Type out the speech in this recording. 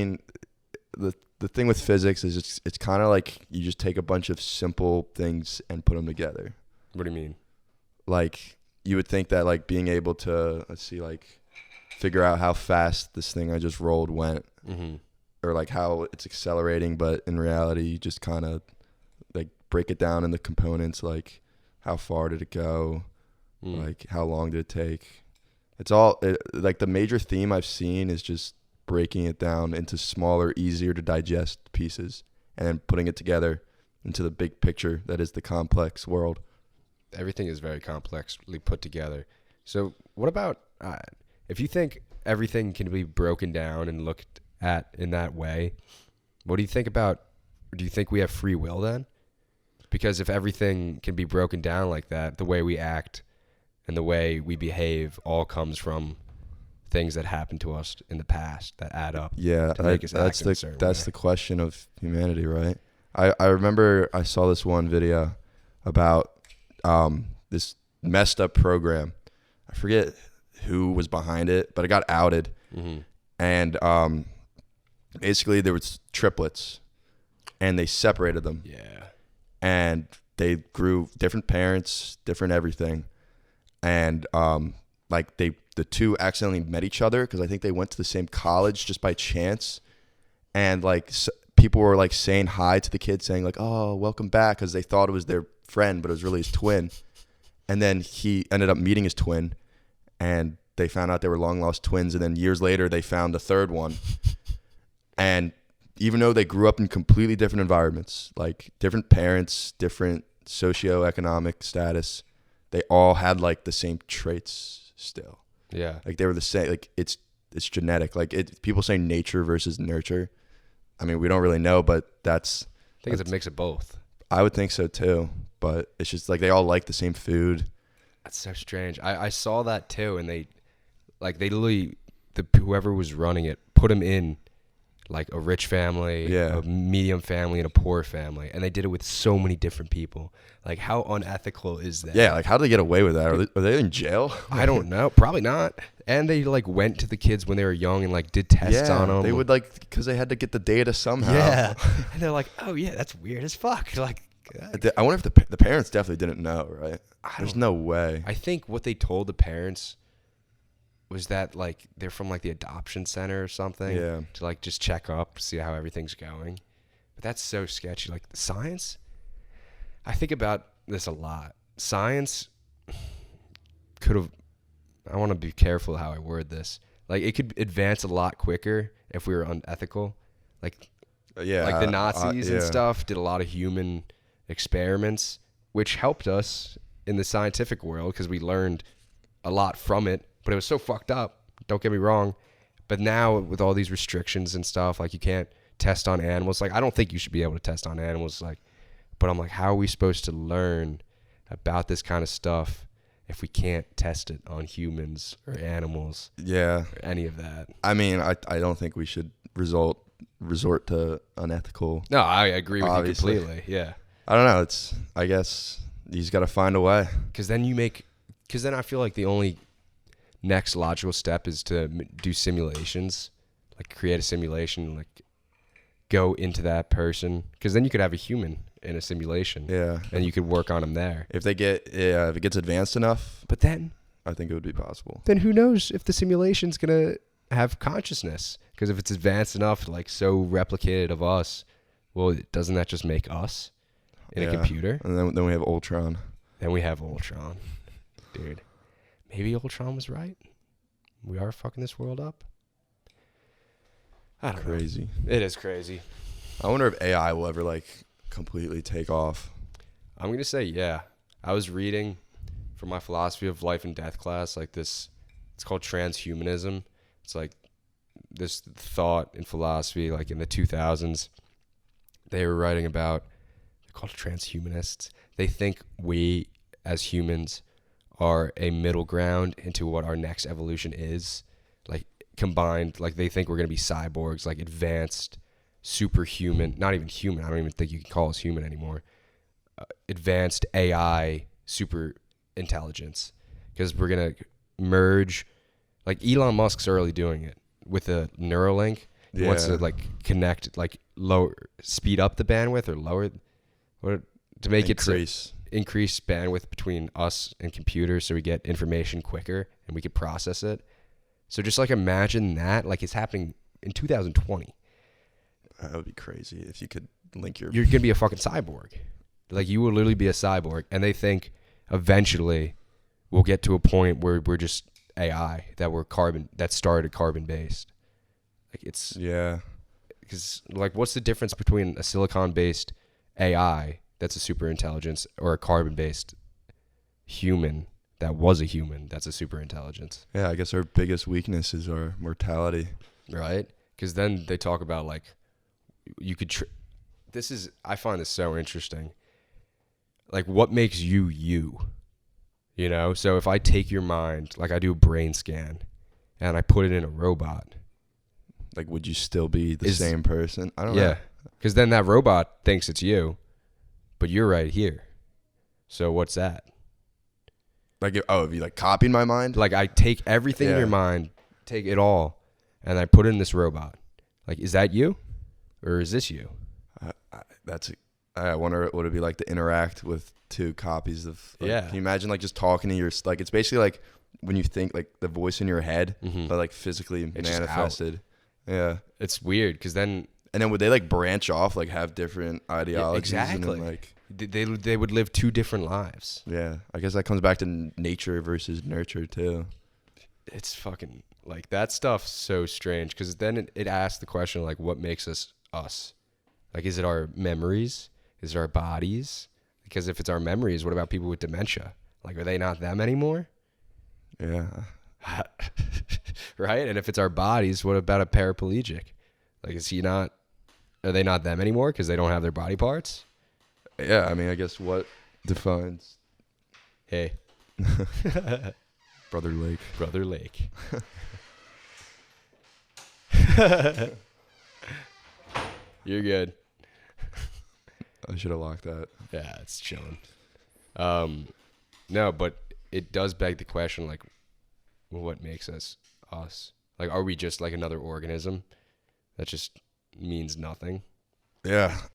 mean, the thing with physics is it's kind of like you just take a bunch of simple things and put them together. What do you mean? Like you would think that like being able to figure out how fast this thing I just rolled went, or like how it's accelerating, but in reality you just kind of like break it down into components, like how far did it go, like how long did it take. It's all like the major theme I've seen is just breaking it down into smaller, easier to digest pieces and then putting it together into the big picture that is the complex world. Everything is very complexly put together. So what about if you think everything can be broken down and looked at in that way, what do you think about, do you think we have free will then? Because if everything can be broken down like that, the way we act and the way we behave all comes from things that happened to us in the past that add up. Yeah, to make us act in a certain that's way. the question of humanity, right? I remember I saw this one video about this messed up program. I forget who was behind it, but it got outed. And basically there was triplets and they separated them. Yeah. And they grew different parents, different everything. And like the two accidentally met each other because I think they went to the same college just by chance. And like people were like saying hi to the kid, saying like, "Oh, welcome back," because they thought it was their friend, but it was really his twin. And then he ended up meeting his twin, and they found out they were long lost twins. And then years later, they found the third one. And even though they grew up in completely different environments, like different parents, different socioeconomic status, they all had like the same traits still. Yeah. Like they were the same. Like it's genetic. Like people say nature versus nurture. I mean, we don't really know, but I think it's a mix of both. I would think so too. But it's just like they all like the same food. That's so strange. I saw that too, and they literally, whoever was running it put them in like a rich family, a medium family, and a poor family, and they did it with so many different people. Like, how unethical is that? Yeah, like how do they get away with that? Are they in jail? I don't know. Probably not. And they like went to the kids when they were young and like did tests on them. They would like, because they had to get the data somehow. Yeah, and they're like, oh yeah, that's weird as fuck. Like, I wonder if the parents definitely didn't know, right? There's no way. I think what they told the parents was that like they're from like the adoption center or something, to like just check up, see how everything's going. But that's so sketchy. Like the science, I think about this a lot. Science could have, I want to be careful how I word this. Like it could advance a lot quicker if we were unethical. Like like the Nazis and stuff did a lot of human experiments, which helped us in the scientific world because we learned a lot from it. But it was so fucked up. Don't get me wrong. But now with all these restrictions and stuff, like you can't test on animals. Like I don't think you should be able to test on animals. Like, but I'm like, how are we supposed to learn about this kind of stuff if we can't test it on humans or animals? Yeah, or any of that. I mean, I don't think we should resort to unethical. No, I agree with obviously. you completely. Yeah. I don't know. I guess you just got to find a way. Because then I feel like the only next logical step is to do simulations, like create a simulation, like go into that person. Because then you could have a human in a simulation. Yeah. And you could work on them there. If it gets advanced enough. But then I think it would be possible. Then who knows if the simulation's going to have consciousness? Because if it's advanced enough, like so replicated of us, well, doesn't that just make us in a computer? And then we have Ultron. Dude. Maybe Ultron was right. We are fucking this world up. I don't know. Crazy. It is crazy. I wonder if AI will ever like completely take off. I'm going to say yeah. I was reading for my philosophy of life and death class, like this, it's called transhumanism. It's like this thought in philosophy, like in the 2000s, they were writing about, they're called transhumanists. They think we as humans are a middle ground into what our next evolution is, like combined, like they think we're going to be cyborgs, like advanced, superhuman, not even human, I don't even think you can call us human anymore, advanced AI, super intelligence, because we're going to merge, like Elon Musk's already doing it with the Neuralink. It wants to like connect, like speed up the bandwidth or lower, or to make increase bandwidth between us and computers so we get information quicker and we can process it. So just like imagine that, like it's happening in 2020. That would be crazy if you could link You're going to be a fucking cyborg. Like you will literally be a cyborg. And they think eventually we'll get to a point where we're just AI, that started carbon based. Like it's, yeah. Because like what's the difference between a silicon based AI that's a super intelligence or a carbon based human that was a human that's a super intelligence? Yeah, I guess our biggest weakness is our mortality. Right? Because then they talk about like you could I find this so interesting. Like what makes you you? You know? So if I take your mind, like I do a brain scan and I put it in a robot, like would you still be the same person? I don't know. Yeah. Because then that robot thinks it's you, but you're right here. So what's that? Like, if you like copied my mind? Like I take everything in your mind, take it all, and I put it in this robot. Like, is that you? Or is this you? I wonder what it'd be like to interact with two copies of. Like, yeah. Can you imagine like just talking to like it's basically like when you think like the voice in your head, but like physically manifested. Yeah. It's weird because then. And then would they like branch off, like have different ideologies? Yeah, exactly. And then, like they would live two different lives. Yeah. I guess that comes back to nature versus nurture too. It's fucking like that stuff's so strange because then it asks the question like what makes us us? Like is it our memories? Is it our bodies? Because if it's our memories, what about people with dementia? Like are they not them anymore? Yeah. Right? And if it's our bodies, what about a paraplegic? Like are they not them anymore because they don't have their body parts? Yeah, I mean, I guess what defines... Hey. Brother Lake. Brother Lake. You're good. I should have locked that. Yeah, it's chilling. No, but it does beg the question, like, what makes us us? Like, are we just like another organism that just means nothing? Yeah,